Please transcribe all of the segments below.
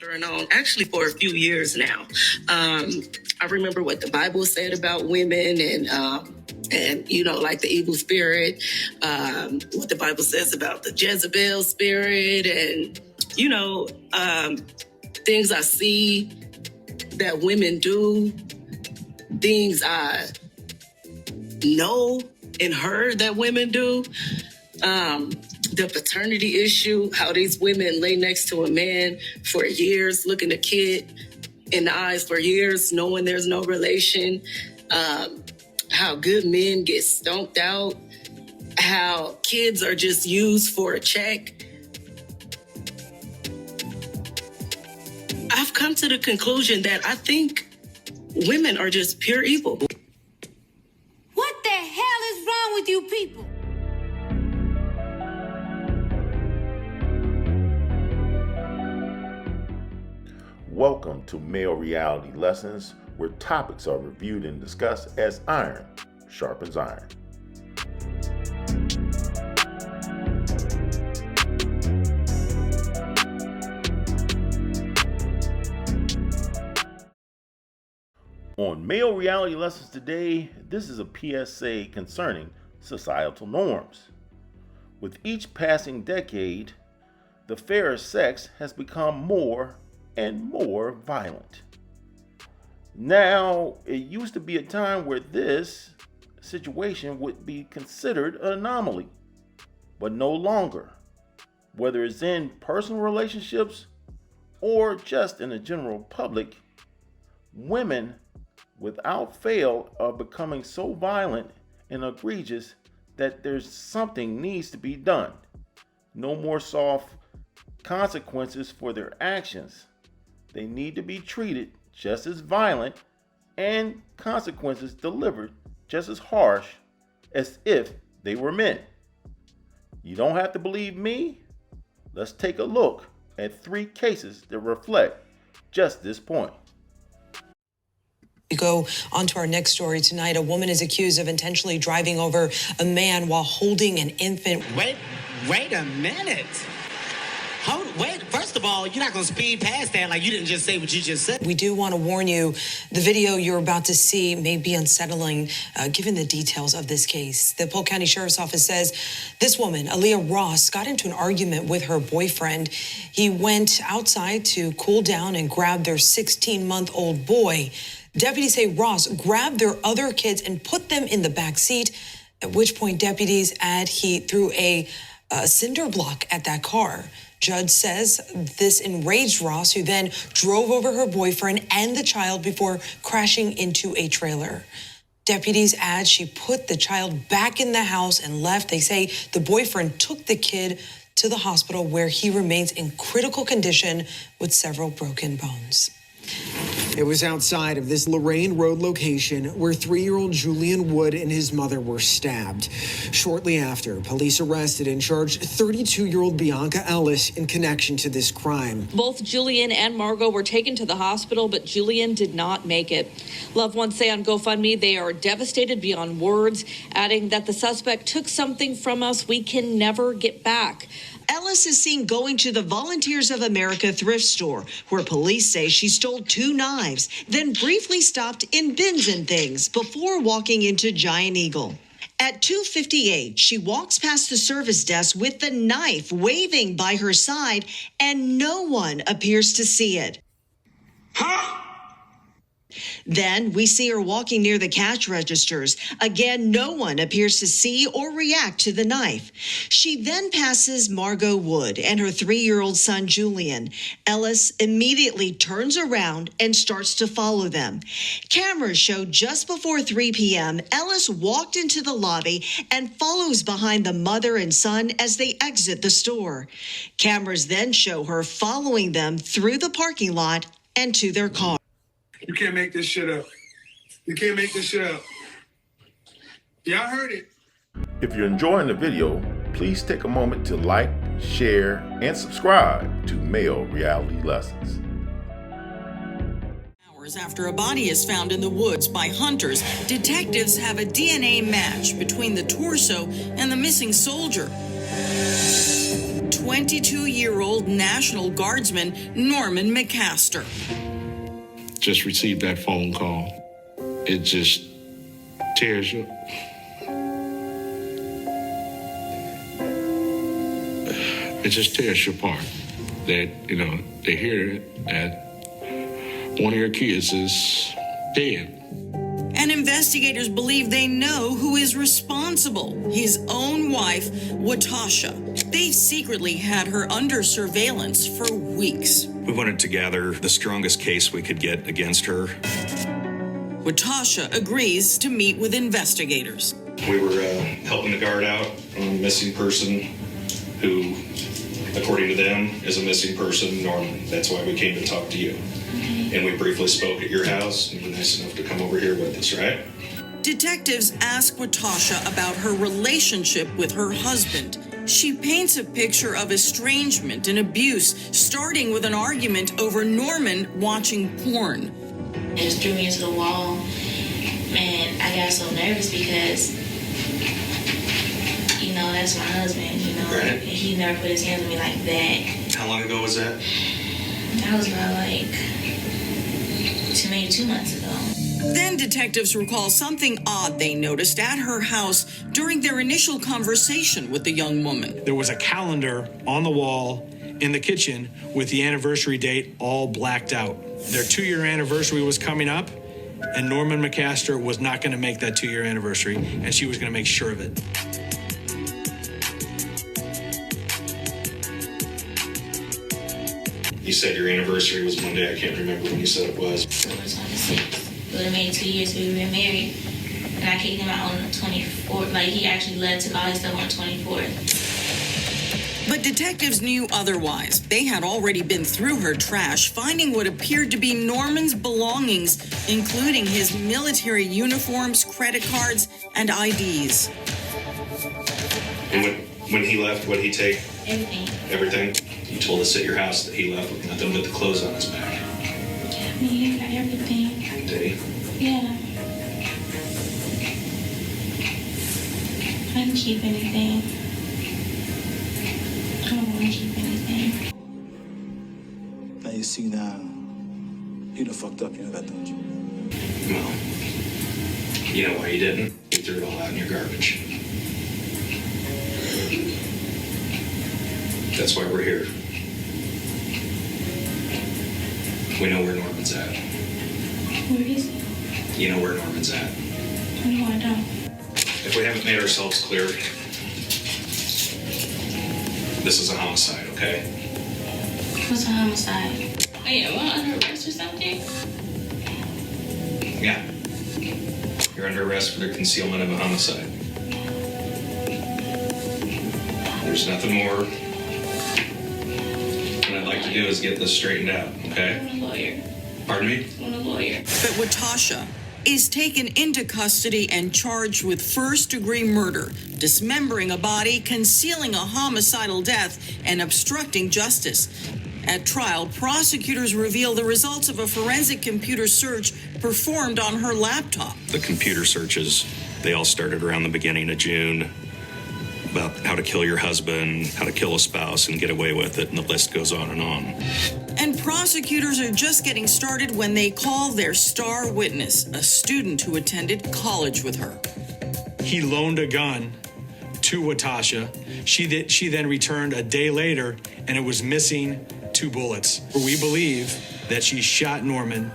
Going on actually for a few years now. I remember what the Bible said about women and like the evil spirit, what the Bible says about the Jezebel spirit and, things I see that women do, things I know and heard that women do. The paternity issue, how these women lay next to a man for years, looking a kid in the eyes for years, knowing there's no relation. How good men get stomped out. How kids are just used for a check. I've come to the conclusion that I think women are just pure evil. What the hell is wrong with you people? Welcome to Male Reality Lessons, where topics are reviewed and discussed as iron sharpens iron. On Male Reality Lessons today, this is a PSA concerning societal norms. With each passing decade, the fairer sex has become more and more violent. Now, it used to be a time where this situation would be considered an anomaly, but no longer. Whether it's in personal relationships or just in the general public, women without fail are becoming so violent and egregious that there's something needs to be done. No more soft consequences for their actions. They need to be treated just as violent and consequences delivered just as harsh as if they were men. You don't have to believe me. Let's take a look at 3 cases that reflect just this point. We go on to our next story tonight. A woman is accused of intentionally driving over a man while holding an infant. Wait a minute. First of all, you're not going to speed past that like you didn't just say what you just said. We do want to warn you, the video you're about to see may be unsettling, given the details of this case. The Polk County Sheriff's Office says this woman, Aaliyah Ross, got into an argument with her boyfriend. He went outside to cool down and grab their 16-month-old boy. Deputies say Ross grabbed their other kids and put them in the back seat, at which point deputies add he threw a cinder block at that car. Judge says this enraged Ross, who then drove over her boyfriend and the child before crashing into a trailer. Deputies add she put the child back in the house and left. They say the boyfriend took the kid to the hospital where he remains in critical condition with several broken bones. It was outside of this Lorraine Road location where 3-year-old Julian Wood and his mother were stabbed. Shortly after, police arrested and charged 32-year-old Bianca Ellis in connection to this crime. Both Julian and Margot were taken to the hospital, but Julian did not make it. Loved ones say on GoFundMe they are devastated beyond words, adding that the suspect took something from us we can never get back. Ellis is seen going to the Volunteers of America thrift store, where police say she stole 2 knives, then briefly stopped in Bins and Things before walking into Giant Eagle. At 2:58, she walks past the service desk with the knife waving by her side, and no one appears to see it. Huh? Then we see her walking near the cash registers. Again, no one appears to see or react to the knife. She then passes Margot Wood and her 3-year-old son, Julian. Ellis immediately turns around and starts to follow them. Cameras show just before 3 p.m., Ellis walked into the lobby and follows behind the mother and son as they exit the store. Cameras then show her following them through the parking lot and to their car. You can't make this shit up. You can't make this shit up. Y'all heard it. If you're enjoying the video, please take a moment to like, share, and subscribe to Male Reality Lessons. Hours after a body is found in the woods by hunters, detectives have a DNA match between the torso and the missing soldier. 22-year-old National Guardsman Norman McCaster. Just received that phone call. It just tears you. It just tears you apart that, they hear that one of your kids is dead. And investigators believe they know who is responsible. His own wife, Watasha. They secretly had her under surveillance for weeks. We wanted to gather the strongest case we could get against her. Watasha agrees to meet with investigators. We were helping the guard out on a missing person who, according to them, is a missing person, Norman. That's why we came to talk to you. And we briefly spoke at your house, and you were nice enough to come over here with us, right? Detectives ask Watasha about her relationship with her husband. She paints a picture of estrangement and abuse, starting with an argument over Norman watching porn. It just threw me into the wall, and I got so nervous because, that's my husband, Right. And he never put his hands on me like that. How long ago was that? That was about maybe 2 months ago. Then detectives recall something odd they noticed at her house during their initial conversation with the young woman. There was a calendar on the wall in the kitchen with the anniversary date all blacked out. Their 2-year anniversary was coming up, and Norman McCaster was not going to make that 2-year anniversary, and she was going to make sure of it. You said your anniversary was Monday. I can't remember when you said it was. October 26th. It would have made 2 years we were married. And I kicked him out on the 24th. He actually took all his stuff on the 24th. But detectives knew otherwise. They had already been through her trash, finding what appeared to be Norman's belongings, including his military uniforms, credit cards, and IDs. And when he left, what did he take? Everything. Everything? You told us at your house that he left with nothing but the clothes on his back. He got everything. Did he? Yeah. I didn't keep anything. I don't want to keep anything. Now you see now, you done fucked up, that, don't you? Well, you know why you didn't? You threw it all out in your garbage. That's why we're here. We know where Norman's at. Where is he? You know where Norman's at. No, I don't. If we haven't made ourselves clear, this is a homicide, okay? What's a homicide? Oh, yeah, well, under arrest or something? Yeah. You're under arrest for the concealment of a homicide. There's nothing more. What I'd like to do is get this straightened out, okay? I want a lawyer. Pardon me? I want a lawyer. But Watasha is taken into custody and charged with first-degree murder, dismembering a body, concealing a homicidal death, and obstructing justice. At trial, prosecutors reveal the results of a forensic computer search performed on her laptop. The computer searches, they all started around the beginning of June, about how to kill your husband, how to kill a spouse and get away with it, and the list goes on and on. And prosecutors are just getting started when they call their star witness, a student who attended college with her. He loaned a gun to Watasha. She then returned a day later, and it was missing 2 bullets. We believe that she shot Norman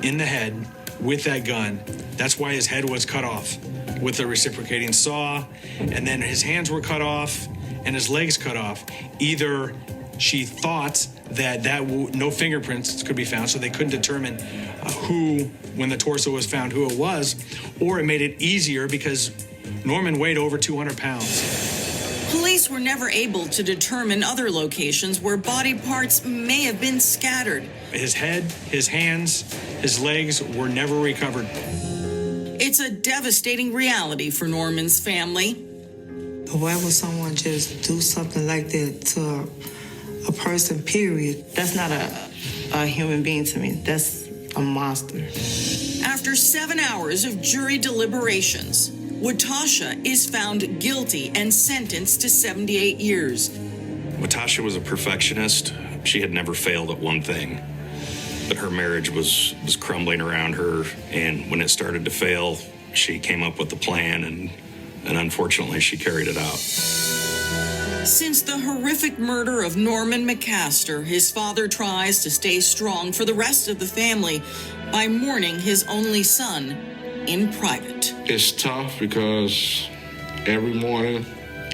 in the head with that gun. That's why his head was cut off with a reciprocating saw, and then his hands were cut off and his legs cut off. Either she thought that no fingerprints could be found, so they couldn't determine who, when the torso was found, who it was, or it made it easier because Norman weighed over 200 pounds. Police were never able to determine other locations where body parts may have been scattered. His head, his hands, his legs were never recovered. It's a devastating reality for Norman's family. Why would someone just do something like that to a person, period? That's not a human being to me. That's a monster. After 7 hours of jury deliberations, Watasha is found guilty and sentenced to 78 years. Watasha was a perfectionist. She had never failed at one thing. But her marriage was crumbling around her, and when it started to fail, she came up with a plan, and unfortunately she carried it out. Since the horrific murder of Norman McCaster, his father tries to stay strong for the rest of the family by mourning his only son in private. It's tough because every morning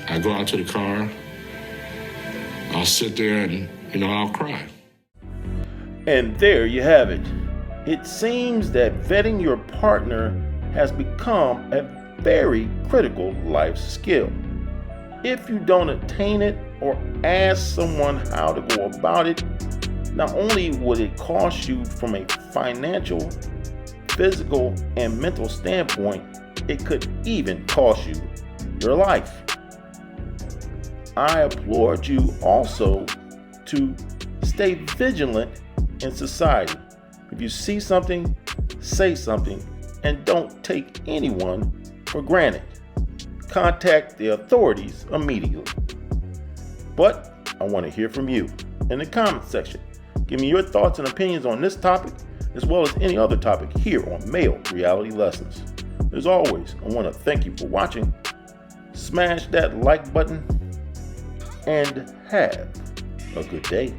I go out to the car, I'll sit there and, I'll cry. And there you have it. It seems that vetting your partner has become a very critical life skill. If you don't attain it or ask someone how to go about it, not only would it cost you from a financial, physical, and mental standpoint, it could even cost you your life. I applaud you also to stay vigilant in society. If you see something, say something, and don't take anyone for granted. Contact the authorities immediately. But I want to hear from you in the comment section. Give me your thoughts and opinions on this topic, as well as any other topic here on Male Reality Lessons. As always, I want to thank you for watching. Smash that like button and have a good day.